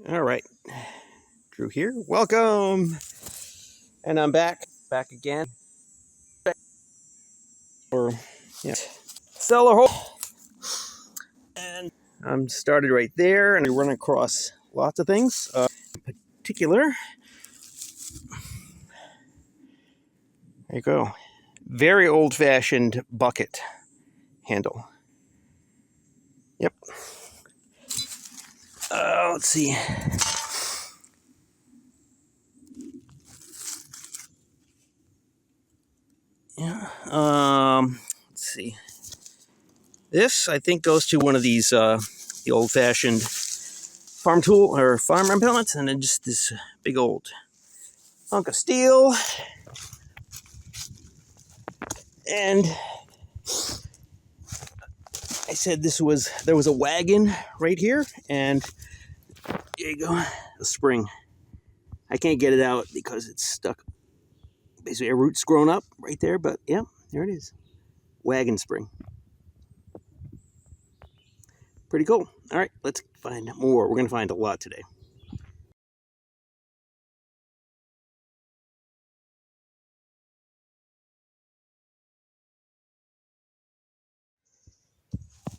All right, Drew here. Welcome, and I'm back again. Or yeah, cellar hole, and I'm started right there, and I run across lots of things. In particular, there you go. Very old-fashioned bucket handle. Yep. Let's see. Yeah. Let's see. This I think goes to one of these the old-fashioned farm tool or farm implements, and then just this big old hunk of steel. And I said there was a wagon right here, and here you go, a spring. I can't get it out because it's stuck. Basically, a root's grown up right there, but yeah, there it is. Wagon spring. Pretty cool. All right, let's find more. We're going to find a lot today.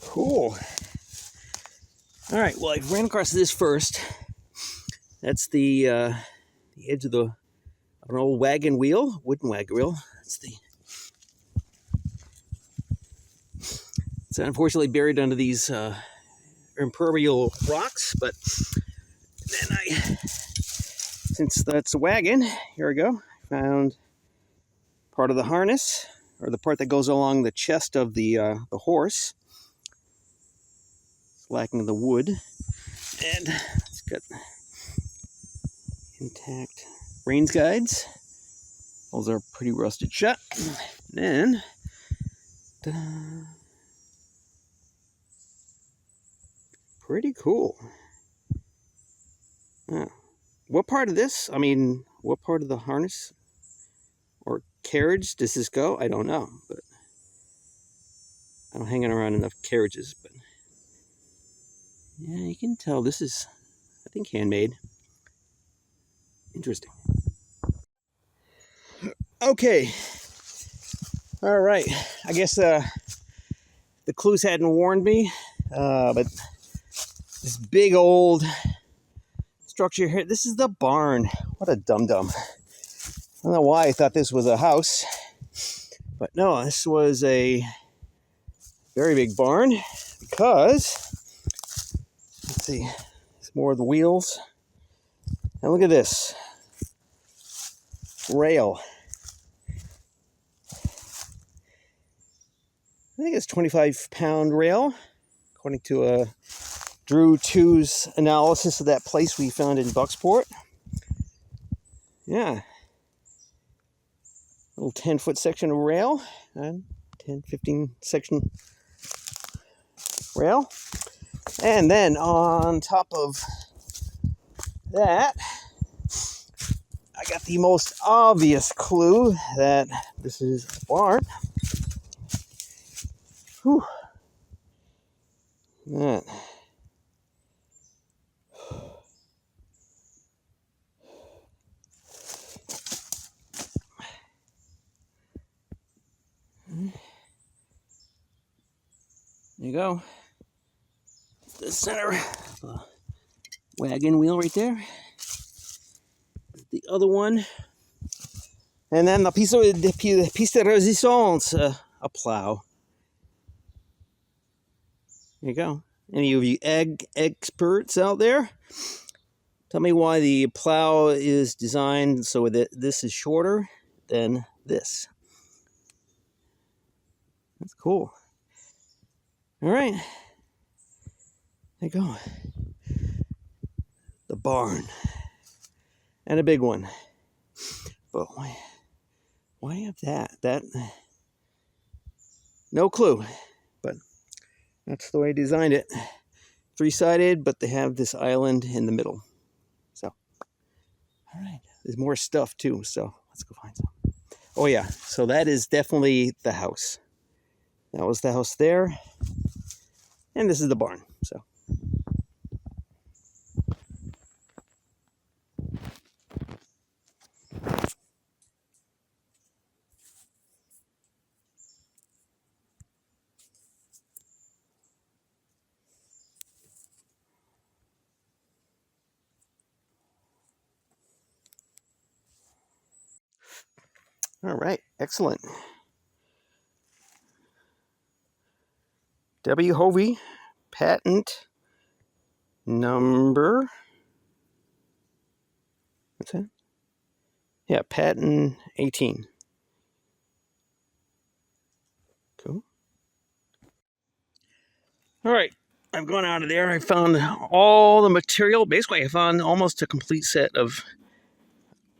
Cool. All right, well, I ran across this first. That's the edge of an old wagon wheel, wooden wagon wheel. It's unfortunately buried under these impermeable rocks, but then since that's a wagon, here we go. I found part of the harness, or the part that goes along the chest of the horse. It's lacking the wood, and it's got intact reins guides. Those are pretty rusted shut. And then, pretty cool. What part of this? I mean, what part of the harness or carriage does this go? I don't know, but I don't hang around enough carriages. But yeah, you can tell this is, I think, handmade. Interesting. Okay. All right. I guess the clues hadn't warned me, but this big old structure here, this is the barn. What a dum-dum. I don't know why I thought this was a house, but no, this was a very big barn because, let's see, it's more of the wheels. And look at this rail. I think it's 25-pound rail, according to Drew 2's analysis of that place we found in Bucksport. Yeah. Little 10-foot section of rail, and 10, 15 section rail. And then on top of that, I got the most obvious clue that this is a barn. Whew. That. There you go. The center wagon wheel right there. The other one. And then the piece de resistance, a plow. There you go. Any of you egg experts out there? Tell me why the plow is designed so that this is shorter than this. That's cool. All right. There you go. The barn. And a big one. But why have that? No clue. But that's the way I designed it. 3-sided, but they have this island in the middle. So, all right. There's more stuff too, so let's go find some. Oh yeah, so that is definitely the house. That was the house there. And this is the barn, so. All right, excellent. W. Hovey, patent number. What's that? Yeah, patent 18. Cool. All right, I've gone out of there. I found all the material. Basically, I found almost a complete set of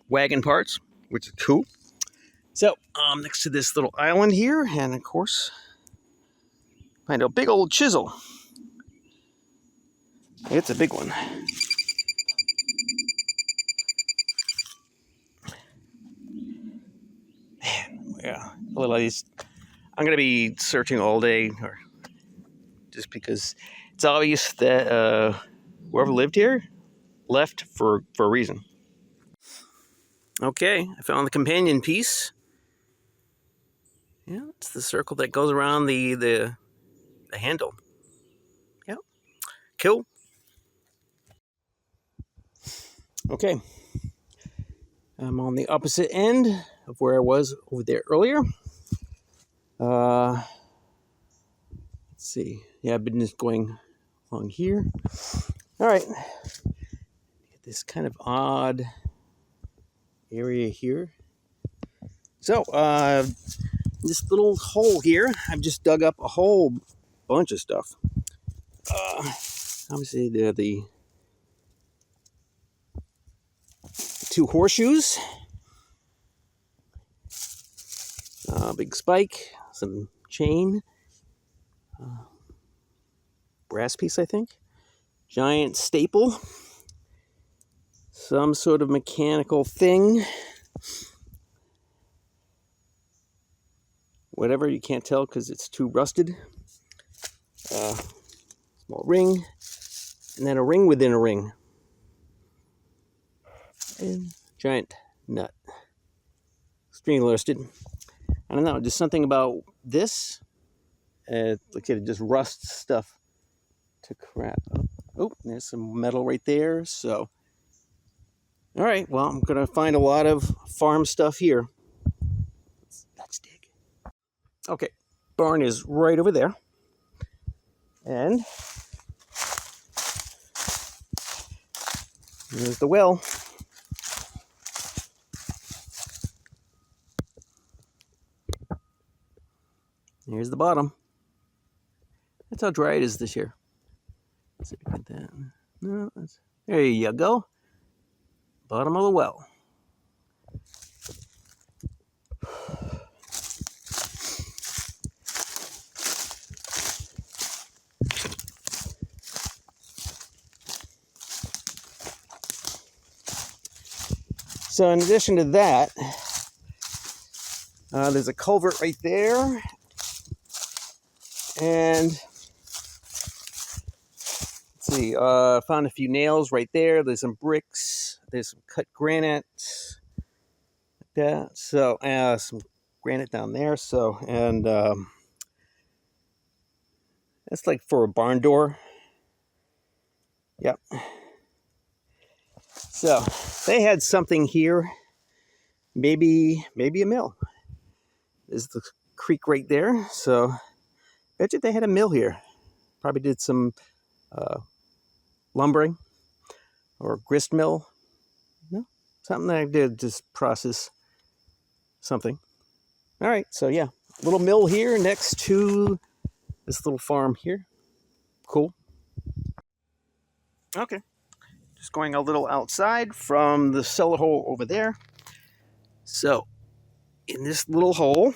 wagon parts, which is cool. So, next to this little island here, and of course, find a big old chisel. It's a big one. Yeah, a little of these. I'm going to be searching all day, or just because it's obvious that whoever lived here left for a reason. Okay, I found the companion piece. Yeah, it's the circle that goes around the handle. Yeah, cool. Okay, I'm on the opposite end of where I was over there earlier. Let's see. Yeah, I've been just going along here. All right. Get this kind of odd area here. So, this little hole here, I've just dug up a whole bunch of stuff. Obviously, the two horseshoes, big spike, some chain, brass piece, I think, giant staple, some sort of mechanical thing, whatever, you can't tell because it's too rusted, small ring, and then a ring within a ring, and giant nut, extremely rusted. I don't know, just something about this, like it just rusts stuff to crap. Oh, there's some metal right there, so. All right, well, I'm going to find a lot of farm stuff here. Let's dig. Okay, barn is right over there. And here's the well. Here's the bottom. That's how dry it is this year. Let's see if I get that. No, there you go. Bottom of the well. So in addition to that, there's a culvert right there. And let's see, found a few nails right there. There's some bricks. There's some cut granite. Like that. So, some granite down there. So, and that's like for a barn door. Yep. So, they had something here. Maybe a mill. There's the creek right there. So, bet you they had a mill here. Probably did some lumbering or grist mill. No, something that I did, just process something. All right, so yeah, little mill here next to this little farm here. Cool. Okay, just going a little outside from the cellar hole over there. So, in this little hole,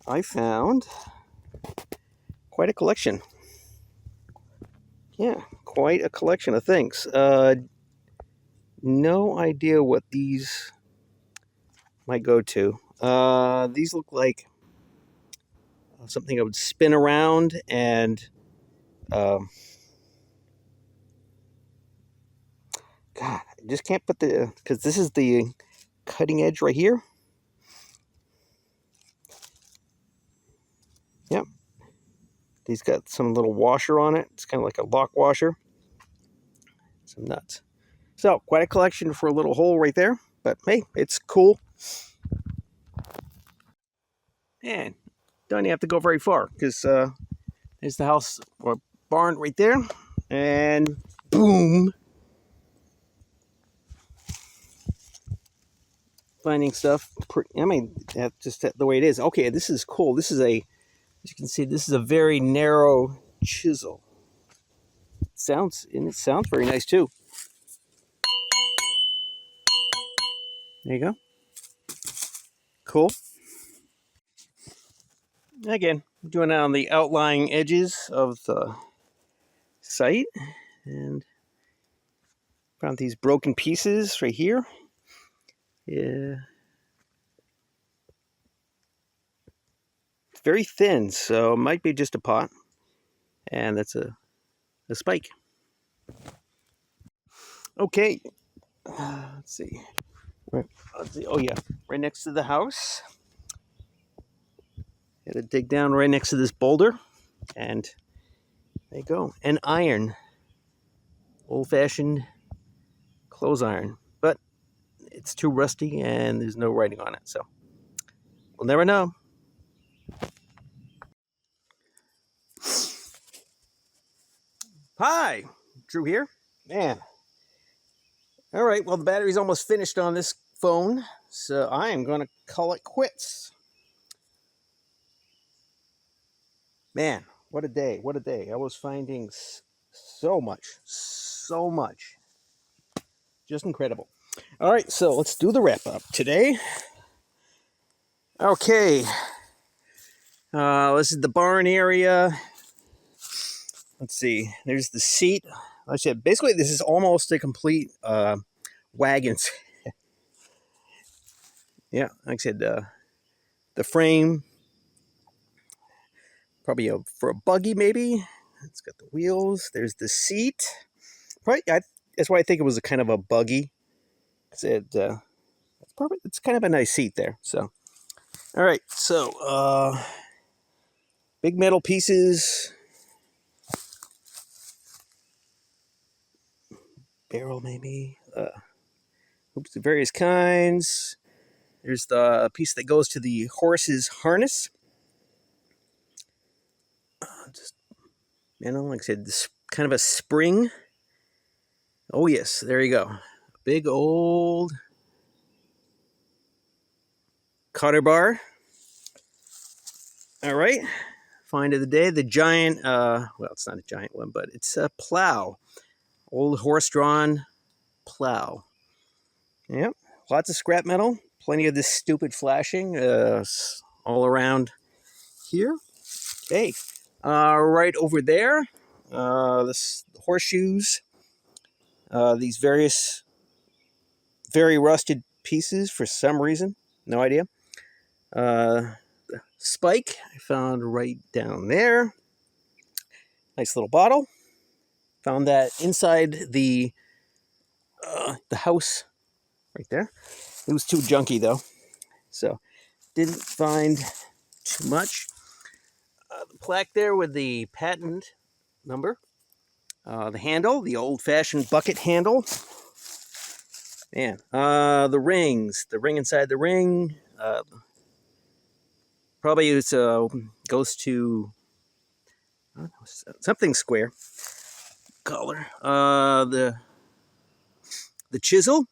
I found quite a collection. Yeah, quite a collection of things. No idea what these might go to. These look like something I would spin around and God, I just can't put because this is the cutting edge right here. Yep. These got some little washer on it. It's kind of like a lock washer. Some nuts. So, quite a collection for a little hole right there. But hey, it's cool. And don't have to go very far because there's the house or barn right there. And boom. Finding stuff. I mean, that's just the way it is. Okay, this is cool. This is as you can see, this is a very narrow chisel. It sounds very nice too. There you go. Cool. Again, doing it on the outlying edges of the site, and found these broken pieces right here. Yeah. It's very thin, so it might be just a pot. And that's a spike. Okay. Let's see. Oh, yeah. Right next to the house. Had to dig down right next to this boulder. And there you go. An iron. Old-fashioned clothes iron. But it's too rusty and there's no writing on it. So we'll never know. Hi, Drew here. Man. All right, well, the battery's almost finished on this phone, so I am going to call it quits. Man, what a day, what a day. I was finding so much. Just incredible. All right, so let's do the wrap up today. Okay, this is the barn area. Let's see, there's the seat. Like I said, basically, this is almost a complete wagon. Yeah, like I said, the frame, probably for a buggy maybe. It's got the wheels. There's the seat. Probably, that's why I think it was a kind of a buggy. It's kind of a nice seat there. So, all right. So, big metal pieces. Barrel maybe. Oops, various kinds. There's the piece that goes to the horse's harness. Like I said, this kind of a spring. Oh yes, there you go. Big old cotter bar. All right. Find of the day, the giant, well, it's not a giant one, but it's a plow. Old horse-drawn plow. Yep. Lots of scrap metal. Plenty of this stupid flashing all around here. Okay. Right over there, this horseshoes. These various, very rusted pieces for some reason. No idea. The spike I found right down there. Nice little bottle. Found that inside the house right there. It was too junky though, so didn't find too much. The plaque there with the patent number. The handle, the old-fashioned bucket handle. Man, the rings, the ring inside the ring. Probably it goes to something square color. The chisel,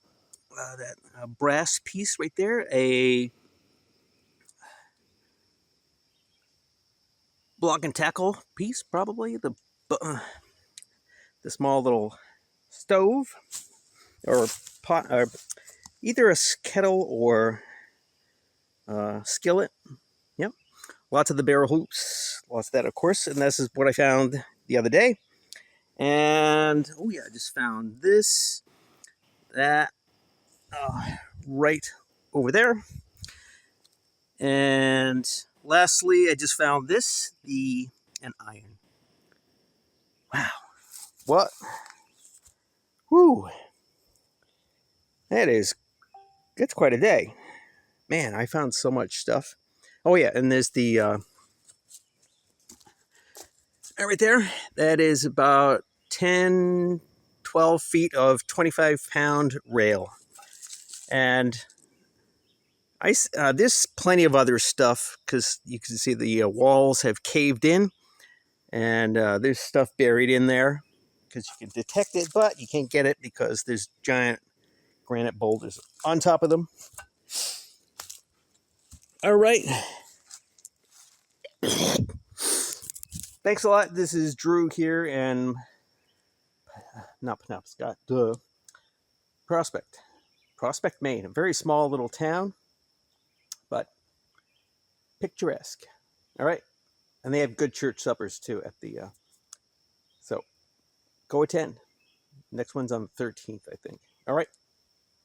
that brass piece right there, a block and tackle piece, probably the small little stove or pot, or either a kettle or skillet. Yep, lots of the barrel hoops, lots of that, of course, and this is what I found the other day. And oh yeah, I just found that right over there. And lastly, I just found an iron. Wow, what? Whew. That's quite a day. Man, I found so much stuff. Oh yeah, and there's the right there. That is about 10, 12 feet of 25-pound rail. And There's plenty of other stuff because you can see the walls have caved in, and there's stuff buried in there because you can detect it, but you can't get it because there's giant granite boulders on top of them. All right. Thanks a lot. This is Drew here, and not Penobscot, Prospect, Maine. A very small little town, but picturesque. All right. And they have good church suppers too at the, so go attend. Next one's on the 13th, I think. All right.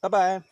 Bye-bye.